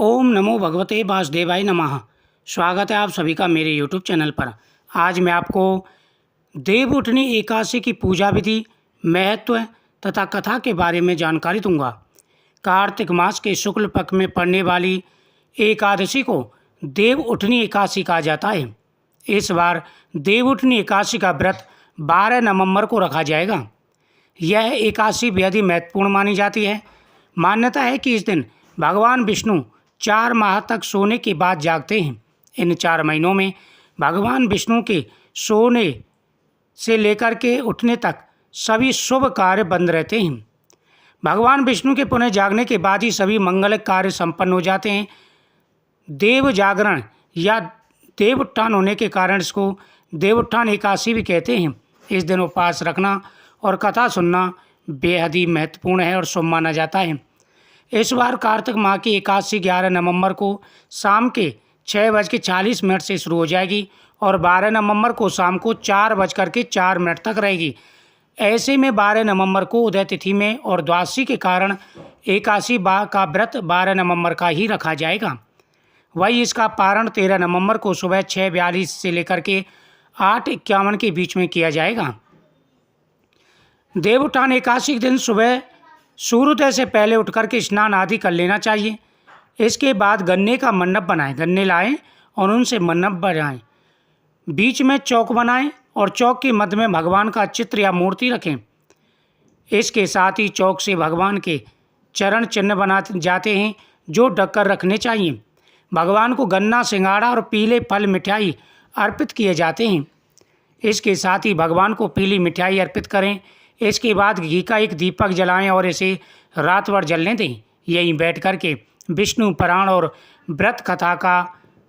ओम नमो भगवते वासुदेवाय नमः। स्वागत है आप सभी का मेरे यूट्यूब चैनल पर। आज मैं आपको देवउठनी एकादशी की पूजा विधि, महत्व तथा कथा के बारे में जानकारी दूंगा। कार्तिक मास के शुक्ल पक्ष में पड़ने वाली एकादशी को देवउठनी एकादशी कहा जाता है। इस बार देवउठनी एकादशी का व्रत 12 नवंबर को रखा जाएगा। यह एकादशी बेहद ही महत्वपूर्ण मानी जाती है। मान्यता है कि इस दिन भगवान विष्णु 4 माह तक सोने के बाद जागते हैं। इन 4 महीनों में भगवान विष्णु के सोने से लेकर के उठने तक सभी शुभ कार्य बंद रहते हैं। भगवान विष्णु के पुनः जागने के बाद ही सभी मंगलिक कार्य संपन्न हो जाते हैं। देव जागरण या देवउत्थान होने के कारण इसको देवउत्थान एकादशी भी कहते हैं। इस दिन उपवास रखना और कथा सुनना बेहद ही महत्वपूर्ण है और शुभ माना जाता है। इस बार कार्तिक माह की एकादशी 11 नवंबर को शाम के 6:40 से शुरू हो जाएगी और 12 नवंबर को शाम को 4:04 तक रहेगी। ऐसे में 12 नवंबर को उदय तिथि में और द्वादशी के कारण एकादशी का व्रत 12 नवंबर का ही रखा जाएगा। वही इसका पारण 13 नवंबर को सुबह 6:42 से लेकर के 8:51 के बीच में किया जाएगा। देवउत्थान एकादशी के दिन सुबह सूर्योदय से पहले उठकर के स्नान आदि कर लेना चाहिए। इसके बाद गन्ने का मंडप बनाएं, गन्ने लाएं और उनसे मंडप बनाएं। बीच में चौक बनाएं और चौक के मध्य में भगवान का चित्र या मूर्ति रखें। इसके साथ ही चौक से भगवान के चरण चिन्ह बनाते जाते हैं जो ढककर रखने चाहिए। भगवान को गन्ना, सिंघाड़ा और पीले फल मिठाई अर्पित किए जाते हैं। इसके साथ ही भगवान को पीली मिठाई अर्पित करें। इसके बाद घी का एक दीपक जलाएं और इसे रात भर जलने दें। यहीं बैठ कर के विष्णु पुराण और व्रत कथा का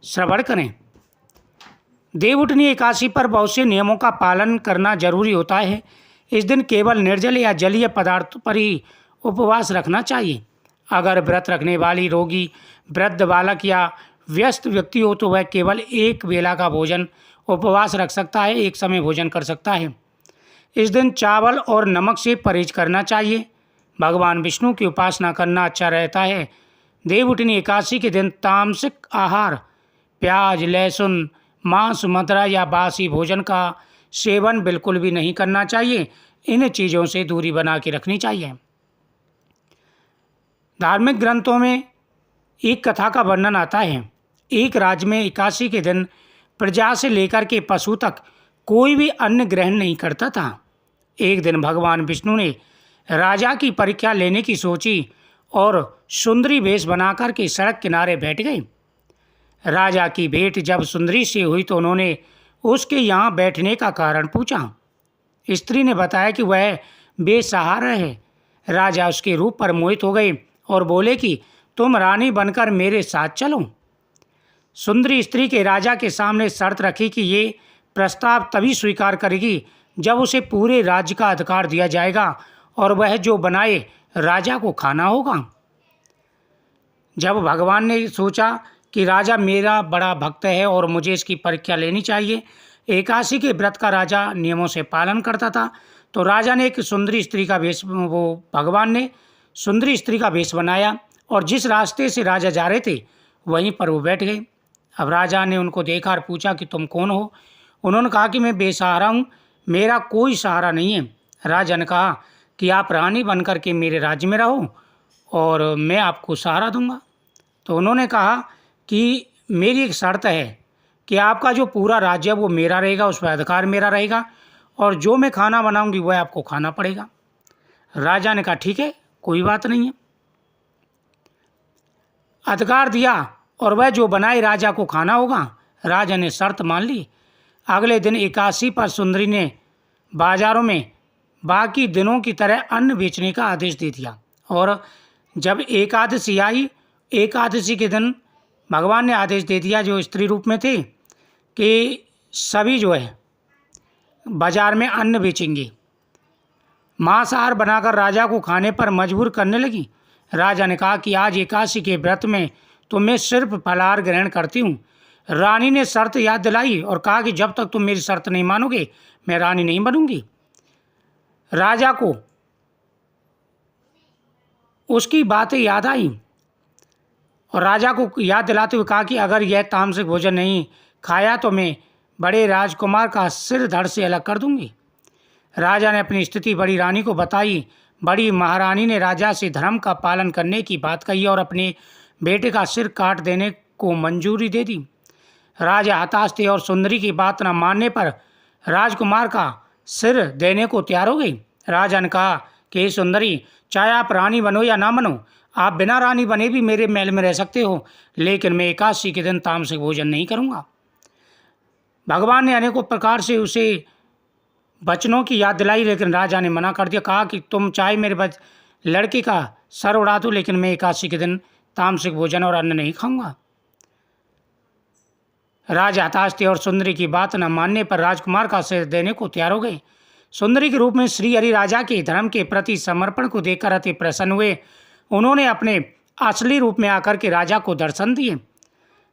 श्रवण करें। देवउठनी एकादशी पर बहुत से नियमों का पालन करना जरूरी होता है। इस दिन केवल निर्जल या जलीय पदार्थ पर ही उपवास रखना चाहिए। अगर व्रत रखने वाली रोगी, वृद्ध बालक या व्यस्त व्यक्ति हो तो वह केवल एक वेला का भोजन उपवास रख सकता है, एक समय भोजन कर सकता है। इस दिन चावल और नमक से परहेज करना चाहिए। भगवान विष्णु की उपासना करना अच्छा रहता है। देवउठनी एकादशी के दिन तामसिक आहार, प्याज, लहसुन, मांस, मदिरा या बासी भोजन का सेवन बिल्कुल भी नहीं करना चाहिए। इन चीज़ों से दूरी बना के रखनी चाहिए। धार्मिक ग्रंथों में एक कथा का वर्णन आता है। एक राज्य में एकादशी के दिन प्रजा से लेकर के पशु तक कोई भी अन्न ग्रहण नहीं करता था। एक दिन भगवान विष्णु ने राजा की परीक्षा लेने की सोची और सुंदरी वेश बनाकर के सड़क किनारे बैठ गए। राजा की भेंट जब सुंदरी से हुई तो उन्होंने उसके यहाँ बैठने का कारण पूछा। स्त्री ने बताया कि वह बेसहारा है। राजा उसके रूप पर मोहित हो गए और बोले कि तुम रानी बनकर मेरे साथ चलो। सुंदरी स्त्री के राजा के सामने शर्त रखी कि ये प्रस्ताव तभी स्वीकार करेगी जब उसे पूरे राज्य का अधिकार दिया जाएगा और वह जो बनाए राजा को खाना होगा। जब भगवान ने सोचा कि राजा मेरा बड़ा भक्त है और मुझे इसकी परीक्षा लेनी चाहिए, एकादशी के व्रत का राजा नियमों से पालन करता था, तो राजा ने एक सुंदरी स्त्री का वेश भगवान ने सुंदरी स्त्री का वेश बनाया और जिस रास्ते से राजा जा रहे थे वहीं पर वो बैठ गए। अब राजा ने उनको देखा और पूछा कि तुम कौन हो। उन्होंने कहा कि मैं बेसहारा हूँ, मेरा कोई सहारा नहीं है। राजा ने कहा कि आप रानी बनकर के मेरे राज्य में रहो और मैं आपको सहारा दूंगा। तो उन्होंने कहा कि मेरी एक शर्त है कि आपका जो पूरा राज्य है वो मेरा रहेगा, उस पर अधिकार मेरा रहेगा और जो मैं खाना बनाऊंगी वह आपको खाना पड़ेगा। राजा ने कहा ठीक है, कोई बात नहीं है। अधिकार दिया और वह जो बनाए राजा को खाना होगा। राजा ने शर्त मान ली। अगले दिन एकादशी पर सुंदरी ने बाजारों में बाकी दिनों की तरह अन्न बेचने का आदेश दे दिया और जब एकादशी आई, एकादशी के दिन भगवान ने आदेश दे दिया जो स्त्री रूप में थे कि सभी जो है बाजार में अन्न बेचेंगे। मांसाहार बनाकर राजा को खाने पर मजबूर करने लगी। राजा ने कहा कि आज एकादशी के व्रत में तो मैं सिर्फ फलाहार ग्रहण करती हूँ। रानी ने शर्त याद दिलाई और कहा कि जब तक तुम मेरी शर्त नहीं मानोगे मैं रानी नहीं बनूंगी। राजा को उसकी बातें याद आई और राजा को याद दिलाते हुए कहा कि अगर यह तामसिक भोजन नहीं खाया तो मैं बड़े राजकुमार का सिर धड़ से अलग कर दूंगी। राजा ने अपनी स्थिति बड़ी रानी को बताई। बड़ी महारानी ने राजा से धर्म का पालन करने की बात कही और अपने बेटे का सिर काट देने को मंजूरी दे दी। राजा हताश थे और सुंदरी की बात न मानने पर राजकुमार का सिर देने को तैयार हो गई। राजा ने कहा कि सुंदरी, चाहे आप रानी बनो या ना बनो, आप बिना रानी बने भी मेरे महल में रह सकते हो, लेकिन मैं एकादशी के दिन तामसिक भोजन नहीं करूँगा। भगवान ने अनेकों प्रकार से उसे वचनों की याद दिलाई, लेकिन राजा ने मना कर दिया। कहा कि तुम चाहे मेरे लड़के का सर उड़ा दो, लेकिन मैं एकादशी के दिन तामसिक भोजन और अन्न नहीं खाऊंगा। राजा हताश थे और सुंदरी की बात न मानने पर राजकुमार का सिर देने को तैयार हो गए। सुंदरी के रूप में श्री हरि राजा के धर्म के प्रति समर्पण को देखकर अति प्रसन्न हुए। उन्होंने अपने असली रूप में आकर के राजा को दर्शन दिए।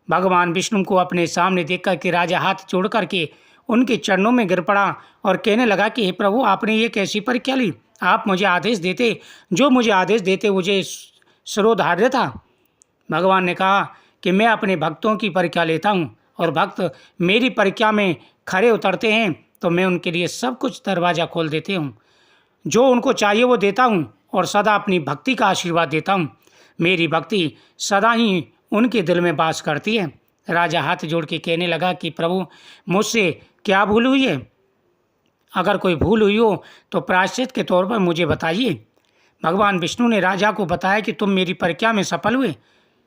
भगवान विष्णु को अपने सामने देखकर के राजा हाथ जोड़ करके उनके चरणों में गिर पड़ा और कहने लगा कि हे प्रभु, आपने ये कैसी परीक्षा ली? आप मुझे आदेश देते, जो मुझे आदेश देते मुझे शिरोधार्य था। भगवान ने कहा कि मैं अपने भक्तों की परीक्षा लेता हूँ और भक्त मेरी परीक्षा में खरे उतरते हैं तो मैं उनके लिए सब कुछ दरवाज़ा खोल देते हूँ। जो उनको चाहिए वो देता हूँ और सदा अपनी भक्ति का आशीर्वाद देता हूँ। मेरी भक्ति सदा ही उनके दिल में वास करती है। राजा हाथ जोड़ के कहने लगा कि प्रभु, मुझसे क्या भूल हुई है? अगर कोई भूल हुई हो तो प्रायश्चित के तौर पर मुझे बताइए। भगवान विष्णु ने राजा को बताया कि तुम मेरी परीक्षा में सफल हुए,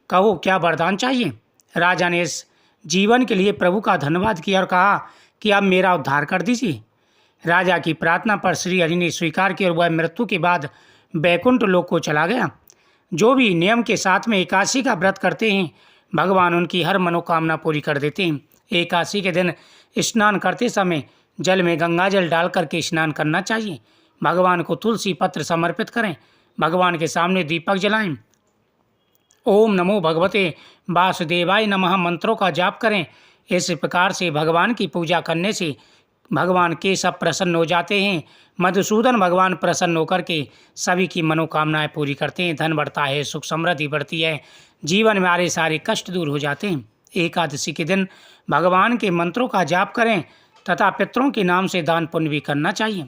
कहो क्या वरदान चाहिए। राजा ने इस जीवन के लिए प्रभु का धन्यवाद किया और कहा कि अब मेरा उद्धार कर दीजिए। राजा की प्रार्थना पर श्री हरि ने स्वीकार किया और वह मृत्यु के बाद बैकुंठ लोक को चला गया। जो भी नियम के साथ में एकादशी का व्रत करते हैं, भगवान उनकी हर मनोकामना पूरी कर देते हैं। एकादशी के दिन स्नान करते समय जल में गंगा जल डाल करके स्नान करना चाहिए। भगवान को तुलसी पत्र समर्पित करें। भगवान के सामने दीपक जलाएं। ओम नमो भगवते वासुदेवाय नमः मंत्रों का जाप करें। इस प्रकार से भगवान की पूजा करने से भगवान केशव प्रसन्न हो जाते हैं। मधुसूदन भगवान प्रसन्न होकर के सभी की मनोकामनाएं पूरी करते हैं। धन बढ़ता है, सुख समृद्धि बढ़ती है, जीवन में आ रहे सारे कष्ट दूर हो जाते हैं। एकादशी के दिन भगवान के मंत्रों का जाप करें तथा पितरों के नाम से दान पुण्य भी करना चाहिए।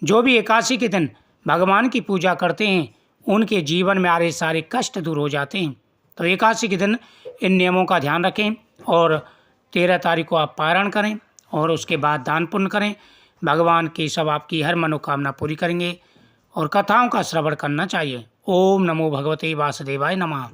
जो भी एकादशी के दिन भगवान की पूजा करते हैं उनके जीवन में आ रहे सारे कष्ट दूर हो जाते हैं। तो एकादशी के दिन इन नियमों का ध्यान रखें और 13 तारीख को आप पारायण करें और उसके बाद दान पुण्य करें। भगवान केशव आपकी हर मनोकामना पूरी करेंगे और कथाओं का श्रवण करना चाहिए। ओम नमो भगवते वासुदेवाय नमः।